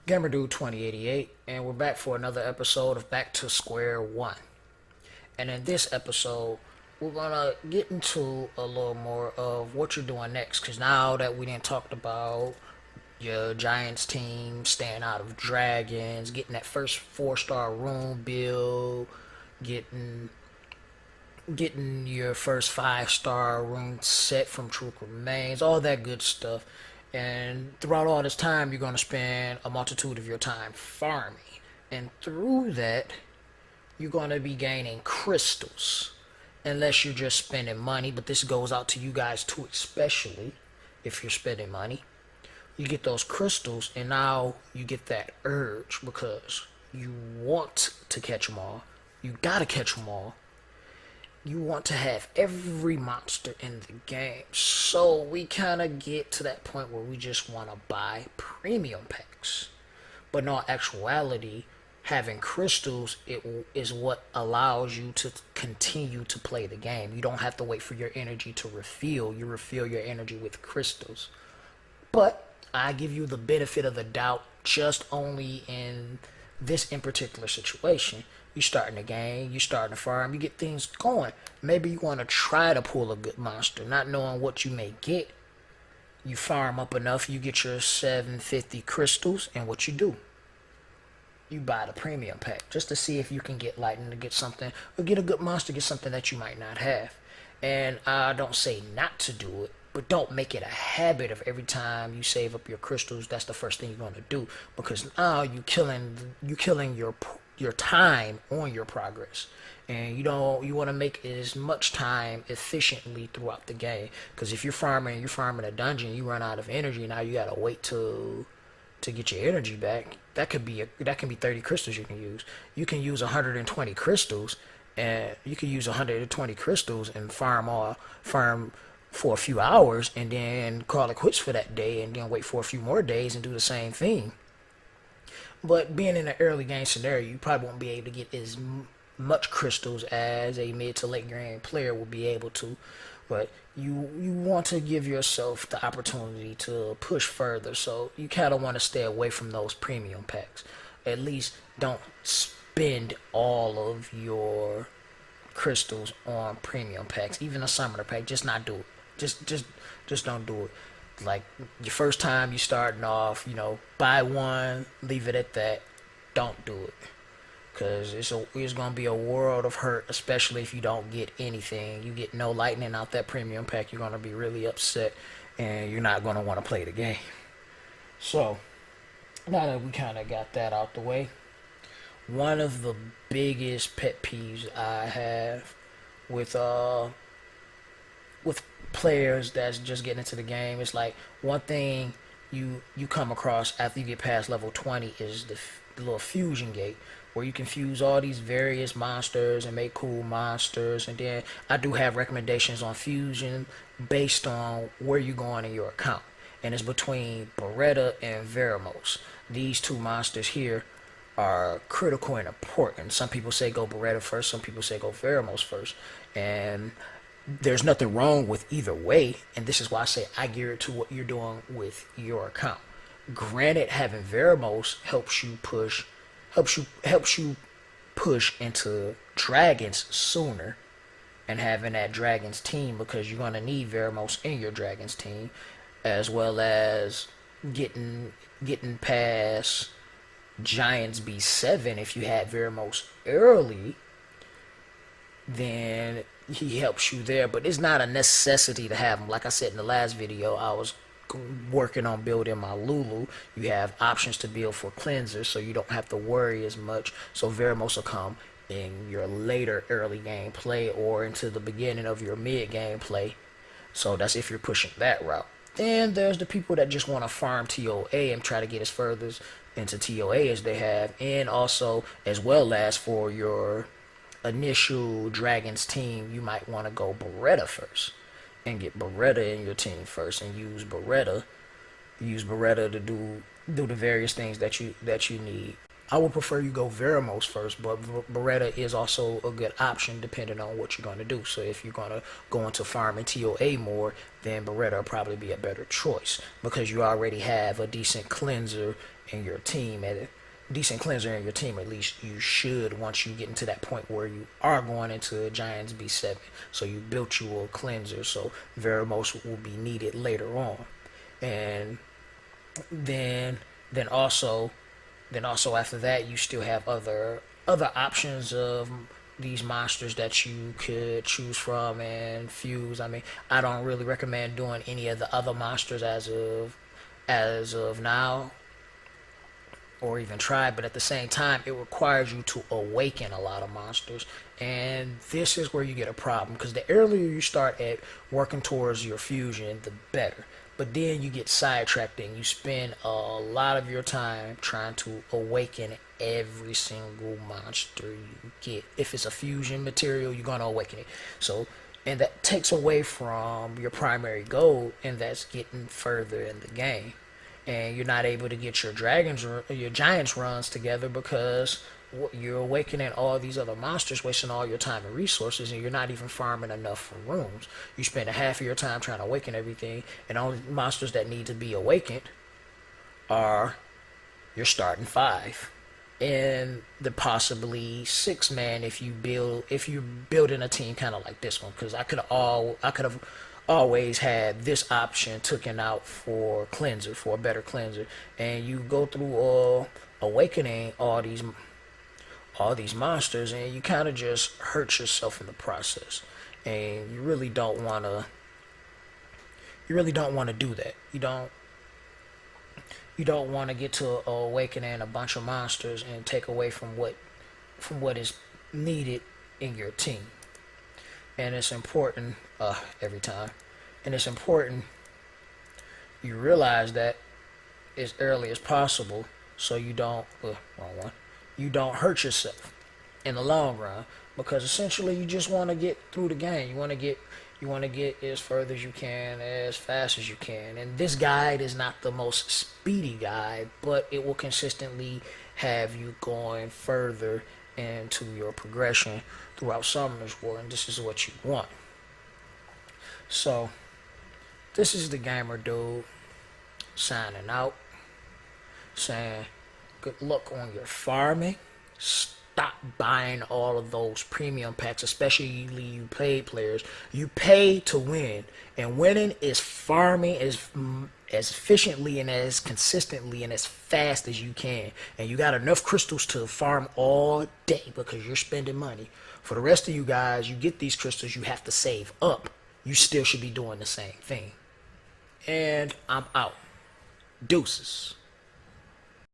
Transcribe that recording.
GamerDude 2088, and we're back for another episode of Back to Square One. And in this episode, we're gonna get into a little more of what you're doing next. Cause now that we didn't talked about your Giants team staying out of dragons, getting that first 4-star room build, getting your first 5-star room set from Truth Remains, all that good stuff. And throughout all this time, you're going to spend a multitude of your time farming. And through that, you're going to be gaining crystals. Unless you're just spending money, but this goes out to you guys too, especially if you're spending money. You get those crystals, and now you get that urge because you want to catch them all. You got to catch them all. You want to have every monster in the game. So we kind of get to that point where we just want to buy premium packs. But in all actuality, having crystals is what allows you to continue to play the game. You don't have to wait for your energy to refill. You refill your energy with crystals. But I give you the benefit of the doubt just only in this in particular situation. You starting the game, you starting the farm, you get things going. Maybe you want to try to pull a good monster, not knowing what you may get. You farm up enough, you get your 750 crystals, and what you do? You buy the premium pack just to see if you can get lightning, to get something, or get a good monster, get something that you might not have. And I don't say not to do it, but don't make it a habit of every time you save up your crystals, that's the first thing you're going to do, because now you killing your time on your progress. And you want to make as much time efficiently throughout the game, because if you're farming a dungeon, you run out of energy, now you got to wait to get your energy back. That can be 30 crystals you can use. You can use 120 crystals, and you can use 120 crystals and farm for a few hours, and then call it quits for that day, and then wait for a few more days and do the same thing. But being in an early game scenario, you probably won't be able to get as much crystals as a mid to late game player will be able to. But you want to give yourself the opportunity to push further, so you kind of want to stay away from those premium packs. At least don't spend all of your crystals on premium packs. Even a summoner pack, just not do it. Just don't do it. Like, your first time you starting off, buy one, leave it at that. Don't do it, because it's going to be a world of hurt, especially if you don't get anything. You get no lightning out that premium pack, you're going to be really upset, and you're not going to want to play the game. So, now that we kind of got that out the way, one of the biggest pet peeves I have with players that's just getting into the game, it's like, one thing you come across after you get past level 20 is the little fusion gate, where you can fuse all these various monsters and make cool monsters. And then I do have recommendations on fusion based on where you're going in your account, and it's between Beretta and Veramos. These two monsters here are critical and important. Some people say go Beretta first, some people say go Veramos first, and there's nothing wrong with either way, and this is why I say I gear it to what you're doing with your account. Granted, having Veramos helps you push into dragons sooner, and having that dragons team, because you're gonna need Veramos in your dragons team, as well as getting past Giants B7. If you had Veramos early, then he helps you there, but it's not a necessity to have him. Like I said in the last video, I was working on building my Lulu. You have options to build for cleansers, so you don't have to worry as much. So Veramos will come in your later early game play, or into the beginning of your mid game play. So that's if you're pushing that route. Then there's the people that just want to farm TOA and try to get as further into TOA as they have, and also as well as for your initial Dragons team, you might want to go Beretta first and get Beretta in your team first, and use Beretta to do the various things that you need. I would prefer you go Veramos first, but Beretta is also a good option depending on what you're going to do. So if you're going to go into farming TOA more, then Beretta will probably be a better choice because you already have a decent cleanser in your team. At least you should once you get into that point where you are going into Giants B7. So you built you a cleanser, so Veramos will be needed later on. And then then also then also after that, you still have other options of these monsters that you could choose from and fuse. I mean, I don't really recommend doing any of the other monsters as of now, or even try, but at the same time it requires you to awaken a lot of monsters, and this is where you get a problem because the earlier you start at working towards your fusion, the better. But then you get sidetracked and you spend a lot of your time trying to awaken every single monster you get. If it's a fusion material, you're going to awaken it. So, and that takes away from your primary goal, and that's getting further in the game. And you're not able to get your giants runs together because you're awakening all these other monsters, wasting all your time and resources, and you're not even farming enough for rooms. You spend a half of your time trying to awaken everything, and all the monsters that need to be awakened are your starting five, and the possibly six man if you're building a team kind of like this one. Because I could have always had this option taken out for cleanser, for a better cleanser, and you go through awakening all these monsters, and you kind of just hurt yourself in the process, and you really don't want to do that. You don't want to get to awakening a bunch of monsters and take away from what is needed in your team. And it's important every time, and it's important you realize that as early as possible, so you don't wrong one, you don't hurt yourself in the long run, because essentially you just want to get through the game. You want to get as further as you can, as fast as you can. And this guide is not the most speedy guide, but it will consistently have you going further into your progression throughout Summoners War, and this is what you want. So, this is the Gamer Dude signing out, saying good luck on your farming. Stop buying all of those premium packs, especially you paid players. You pay to win, and winning is farming as efficiently and as consistently and as fast as you can. And you got enough crystals to farm all day because you're spending money. For the rest of you guys, you get these crystals, you have to save up. You still should be doing the same thing. And I'm out. Deuces.